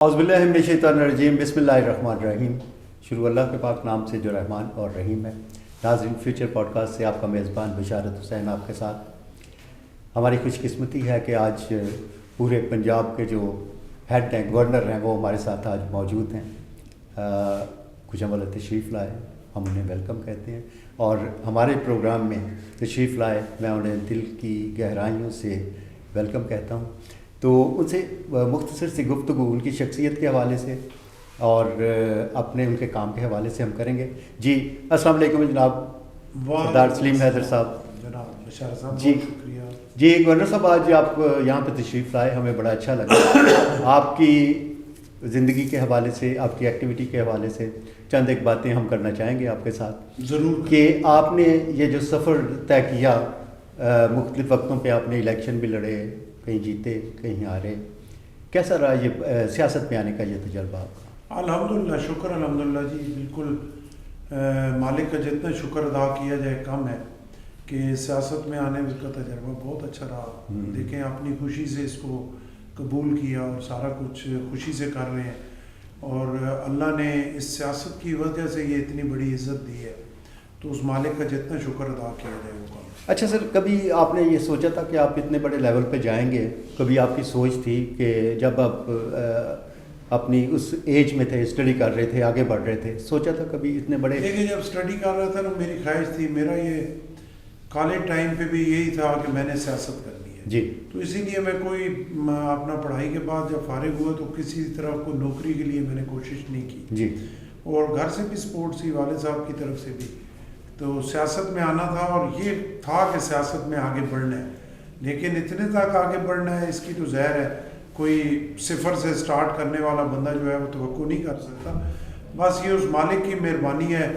औज़ुबिल्लाहिमिनश्शैतानिर्रजीम बिस्मिल्लाहिर्रहमानिर्रहीम। शुरू अल्लाह के पाक नाम से जो रहमान और रहीम है। नाज़रीन, फ्यूचर पॉडकास्ट से आपका मेज़बान बशारत हुसैन आपके साथ। हमारी खुशकिस्मती है कि आज पूरे पंजाब के जो हेड हैं, गवर्नर हैं, वो हमारे साथ आज मौजूद हैं। कुछ अमल तशरीफ़ लाए, हम उन्हें वेलकम कहते हैं और हमारे प्रोग्राम में तशरीफ़ लाए, मैं उन्हें दिल की गहराइयों से वेलकम कहता हूँ। तो उनसे मुख्तसर सी गुफ्तगू उनकी शख्सियत के हवाले से और अपने उनके काम के हवाले से हम करेंगे। जी, अस्सलाम वालेकुम जनाब सरदार सलीम हैदर साहब। जनाब बशार साहब, जी शुक्रिया। जी, गवर्नर साहब, आज आप यहाँ पे तशरीफ़ लाए, हमें बड़ा अच्छा लगा। आपकी ज़िंदगी के हवाले से, आपकी एक्टिविटी के हवाले से चंद एक बातें हम करना चाहेंगे आपके साथ। ज़रूर कि आपने ये जो सफ़र तय किया, मुख्तलिफ़ वक्तों पे आपने इलेक्शन भी लड़े, कहीं जीते कहीं हारे, कैसा रहा ये सियासत में आने का ये तजर्बा आपका? अल्हम्दुलिल्लाह, शुक्र अल्हम्दुलिल्लाह जी, बिल्कुल मालिक का जितना शुक्र अदा किया जाए कम है कि सियासत में आने का तजर्बा बहुत अच्छा रहा। देखें, अपनी खुशी से इसको कबूल किया और सारा कुछ खुशी से कर रहे हैं और अल्लाह ने इस सियासत की वजह से ये इतनी बड़ी इज़्ज़त दी है, तो उस मालिक का जितना शुक्र अदा किया जाए वो कम। अच्छा सर, कभी आपने ये सोचा था कि आप इतने बड़े लेवल पे जाएंगे? कभी आपकी सोच थी कि जब आप अपनी उस एज में थे, स्टडी कर रहे थे, आगे बढ़ रहे थे, सोचा था कभी इतने बड़े? देखिए, जब स्टडी कर रहा था ना, मेरी ख्वाहिश थी, मेरा ये कॉलेज टाइम पे भी यही था कि मैंने सियासत करनी है जी। तो इसीलिए मैं कोई अपना पढ़ाई के बाद जब फारिग हुआ तो किसी तरह को नौकरी के लिए मैंने कोशिश नहीं की जी। और घर से भी सपोर्ट थी, वाले साहब की तरफ से भी। तो सियासत में आना था और ये था कि सियासत में आगे बढ़ना है, लेकिन इतने तक आगे बढ़ना है इसकी तो ज़ाहिर है कोई सिफर से स्टार्ट करने वाला बंदा जो है वो तवक्को नहीं कर सकता। बस ये उस मालिक की मेहरबानी है,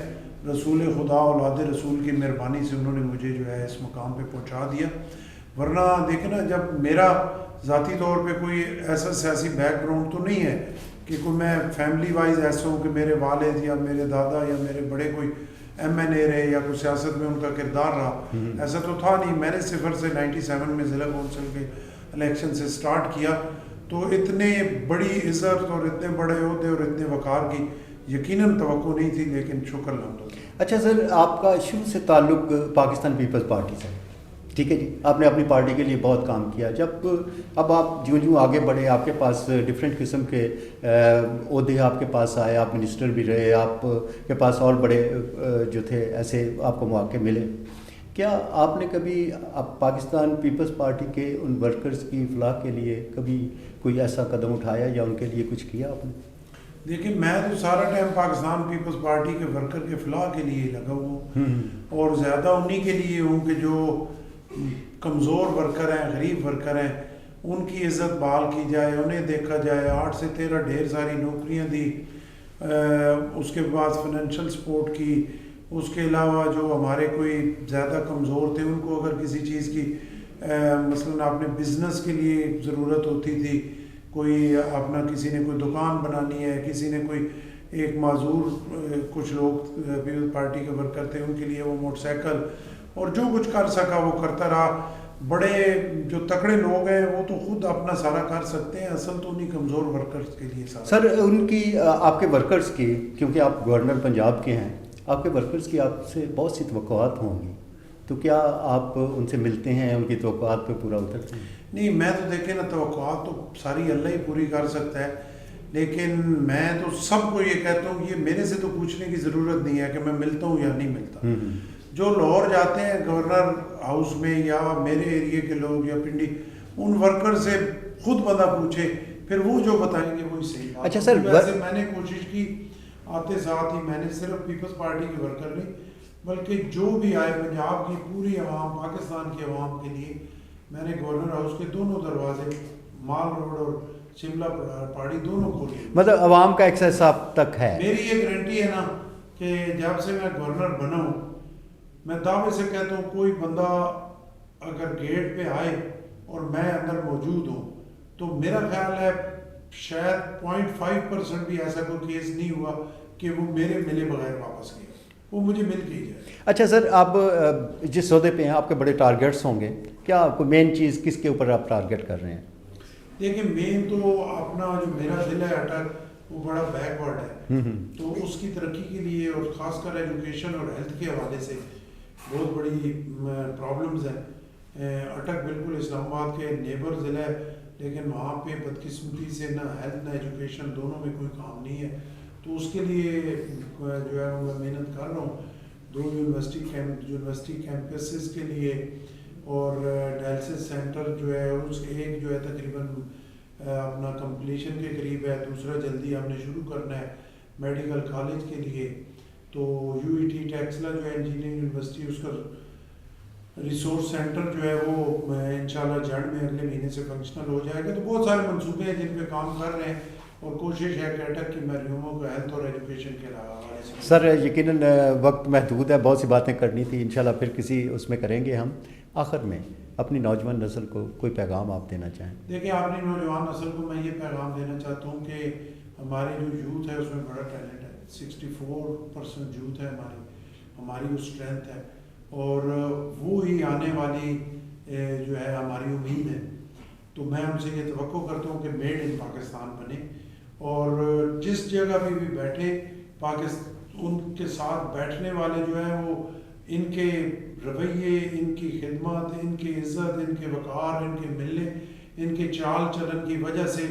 रसूल खुदा औलाद रसूल की मेहरबानी से उन्होंने मुझे जो है इस मुकाम पे पहुंचा दिया। वरना देखें ना, जब मेरा ज़ाती तौर पे कोई ऐसा सियासी बैकग्राउंड तो नहीं है कि कोई मैं फैमिली वाइज ऐसा हूँ कि मेरे वालिद या मेरे दादा या मेरे बड़े कोई MNA रहे या कोई सियासत में उनका किरदार रहा, ऐसा तो था नहीं। मैंने सिफर से 97 में ज़िला कौंसिल के इलेक्शन से स्टार्ट किया, तो इतने बड़ी इज़्ज़त और इतने बड़े ओहदे और इतने वक़ार की यकीनन तवक्को नहीं थी, लेकिन शुक्र अल्हम्दुलिल्लाह। अच्छा सर, आपका शुरू से ताल्लुक़ पाकिस्तान पीपल्स पार्टी से, ठीक है जी। आपने अपनी पार्टी के लिए बहुत काम किया। जब अब आप जो आगे बढ़े, आपके पास डिफरेंट किस्म के ओहदे आपके पास आए, आप मिनिस्टर भी रहे, आपके पास और बड़े जो थे ऐसे आपको मौके मिले। क्या आपने कभी आप पाकिस्तान पीपल्स पार्टी के उन वर्कर्स की फलाह के लिए कभी कोई ऐसा कदम उठाया या उनके लिए कुछ किया आपने? देखिए, मैं तो सारा टाइम पाकिस्तान पीपल्स पार्टी के वर्कर के फलाह के लिए लगा हूँ और ज़्यादा उन्हीं के लिए हूँ कि जो कमज़ोर वर्कर हैं, गरीब वर्कर हैं, उनकी इज़्ज़त बहाल की जाए, उन्हें देखा जाए। 8 से 13 ढेर सारी नौकरियां दी, उसके बाद फाइनेंशियल सपोर्ट की। उसके अलावा जो हमारे कोई ज़्यादा कमज़ोर थे उनको अगर किसी चीज़ की मसलन आपने बिज़नेस के लिए ज़रूरत होती थी, कोई अपना किसी ने कोई दुकान बनानी है, किसी ने कोई एक माजूर कुछ लोग पीपल्स पार्टी के वर्कर थे, उनके लिए वो मोटरसाइकिल और जो कुछ कर सका वो करता रहा। बड़े जो तकड़े लोग हैं वो तो खुद अपना सारा कर सकते हैं, असल तो उन्हीं कमज़ोर वर्कर्स के लिए सारा। सर, उनकी आपके वर्कर्स की, क्योंकि आप गवर्नर पंजाब के हैं, आपके वर्कर्स की आपसे बहुत सी तवक्कुआत होंगी, तो क्या आप उनसे मिलते हैं, उनकी तवक्कुआत पे पूरा उतरते हैं? नहीं, मैं तो देखें ना, तवक्कुआत तो सारी अल्लाह ही पूरी कर सकता है, लेकिन मैं तो सबको ये कहता हूँ, ये मेरे से तो पूछने की ज़रूरत नहीं है कि मैं मिलता हूँ या नहीं मिलता। जो लाहौर जाते हैं गवर्नर हाउस में या मेरे एरिए के लोग या पिंडी, उन वर्कर से खुद बंदा पूछे, फिर वो जो बताएंगे वही सही बात। अच्छा सर, वैसे मैंने कोशिश की, आते साथ ही मैंने सिर्फ पीपल्स पार्टी के वर्कर नहीं बल्कि जो भी आए पंजाब की पूरी अवाम, पाकिस्तान की अवाम के लिए मैंने गवर्नर हाउस के दोनों दरवाजे, माल रोड और शिमला पहाड़ी, दोनों खोले। मतलब अवाम का एक्सेस आप तक है? मेरी ये गारंटी है ना कि जब से मैं गवर्नर बना हूँ, मैं दावे से कहता हूँ, कोई बंदा अगर गेट पे आए और मैं अंदर मौजूद हूँ तो मेरा ख्याल है शायद 0.5% भी ऐसा कोई केस नहीं हुआ कि वो मेरे मिले बगैर वापस गया, वो मुझे मिल के ही जाए। अच्छा सर, आप जिस सौदे पे हैं, आपके बड़े टारगेट्स होंगे, क्या आपको मेन चीज़ किसके ऊपर आप टारगेट कर रहे हैं? دیکھیں مین تو اپنا جو میرا ضلع ہے اٹک وہ بڑا بیکورڈ ہے، تو اس کی ترقی کے لیے اور خاص کر ایجوکیشن اور ہیلتھ کے حوالے سے بہت بڑی پرابلمز ہیں۔ اٹک بالکل اسلام آباد کے نیبر ضلع ہے، لیکن وہاں پہ بدقسمتی سے نہ ہیلتھ نہ ایجوکیشن دونوں میں کوئی کام نہیں ہے، تو اس کے لیے جو ہے میں محنت کر رہا ہوں 2 یونیورسٹی کیمپسز کے لیے، اور ڈائلسس سینٹر جو ہے اس ایک جو ہے تقریباً اپنا کمپلیشن کے قریب ہے، دوسرا جلدی ہم نے شروع کرنا ہے میڈیکل کالج کے لیے۔ تو یو ای ٹی ٹیکسلا جو ہے انجینئرنگ یونیورسٹی، اس کا ریسورس سینٹر جو ہے وہ انشاءاللہ جڑ میں اگلے مہینے سے فنکشنل ہو جائے گا۔ تو بہت سارے منصوبے ہیں جن پہ کام کر رہے ہیں، اور کوشش ہے کہ اٹک کی محروموں کو ہیلتھ اور ایجوکیشن کے حوالے سے۔ سر یقیناً وقت محدود ہے، بہت سی باتیں کرنی تھی، انشاءاللہ پھر کسی اس میں کریں گے ہم۔ آخر میں اپنی نوجوان نسل کو کوئی پیغام آپ دینا چاہیں؟ دیکھیں اپنی نوجوان نسل کو میں یہ پیغام دینا چاہتا ہوں کہ ہماری جو یوتھ ہے اس میں بڑا ٹیلنٹ ہے، 64% یوتھ ہے ہماری وہ اسٹرینتھ ہے، اور وہی آنے والی جو ہے ہماری امید ہے۔ تو میں ہم سے یہ توقع کرتا ہوں کہ میڈ ان پاکستان بنے، اور جس جگہ پہ بھی بیٹھے ان کے ساتھ بیٹھنے والے جو ہیں وہ ان کے رویے، ان کی خدمت، ان کی عزت، ان کے وقار، ان کے ملنے، ان کے چال چلن کی وجہ سے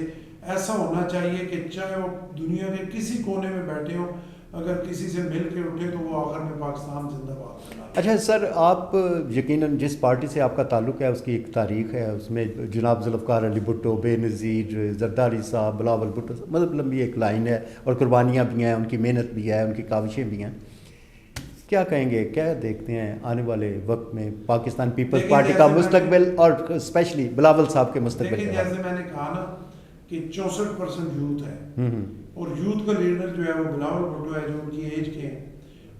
ایسا ہونا چاہیے کہ چاہے وہ دنیا کے کسی کونے میں بیٹھے ہو، اگر کسی سے مل کے اٹھے تو وہ آخر میں پاکستان زندہ باد کرنا۔ اچھا سر، آپ یقیناً جس پارٹی سے آپ کا تعلق ہے اس کی ایک تاریخ ہے، اس میں جناب ذوالفقار علی بھٹو، بے نظیر زرداری صاحب، بلاول بھٹو، مطلب لمبی ایک لائن ہے، اور قربانیاں بھی ہیں، ان کی محنت بھی ہے، ان کی کاوشیں بھی ہیں۔ کیا کہیں گے، کیا دیکھتے ہیں آنے والے وقت میں پاکستان پیپلز پارٹی کا مستقبل، اور اسپیشلی بلاول صاحب کے مستقبل کے بارے میں؟ جیسے میں نے کہا نا کہ 64% یوتھ ہے، اور یوتھ کا لیڈر جو ہے وہ بلاول بھٹو ہے، جو ان کی ایج کے ہیں،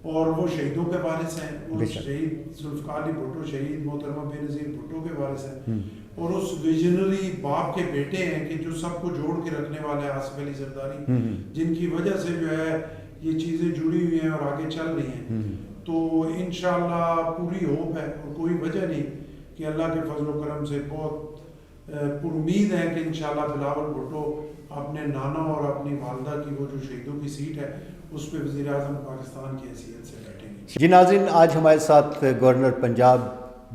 اور وہ شہیدوں کے وارث ہیں۔ وہ شہید ذوالفقار علی بھٹو شہید محترمہ بے نظیر بھٹو کے وارث ہیں، اور اس ویژنری باپ کے بیٹے ہیں کہ جو سب کو جوڑ کے رکھنے والے ہیں، آصف علی زرداری، جن کی وجہ سے جو ہے یہ چیزیں جڑی ہوئی ہیں اور آگے چل رہی ہیں۔ تو انشاءاللہ پوری ہوپ ہے، اور کوئی وجہ نہیں کہ اللہ کے فضل و کرم سے بہت پر امید ہے کہ انشاءاللہ بلاول بھٹو اپنے نانا اور اپنی والدہ کی وہ جو شہیدوں کی سیٹ ہے اس پہ وزیر اعظم پاکستان کی حیثیت سے بیٹھیں گے۔ جی ناظرین، آج ہمارے ساتھ گورنر پنجاب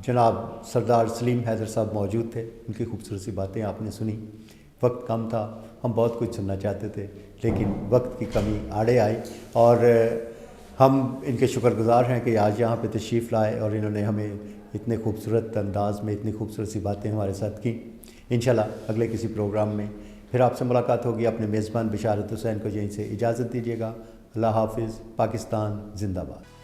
جناب سردار سلیم حیدر صاحب موجود تھے، ان کی خوبصورت سی باتیں آپ نے سنی۔ وقت کم تھا، ہم بہت کچھ سننا چاہتے تھے، لیکن وقت کی کمی آڑے آئی، اور ہم ان کے شکر گزار ہیں کہ آج یہاں پہ تشریف لائے، اور انہوں نے ہمیں اتنے خوبصورت انداز میں اتنی خوبصورت سی باتیں ہمارے ساتھ کی۔ انشاءاللہ اگلے کسی پروگرام میں پھر آپ سے ملاقات ہوگی۔ اپنے میزبان بشارت حسین کو یہیں سے اجازت دیجیے گا۔ اللہ حافظ۔ پاکستان زندہ باد۔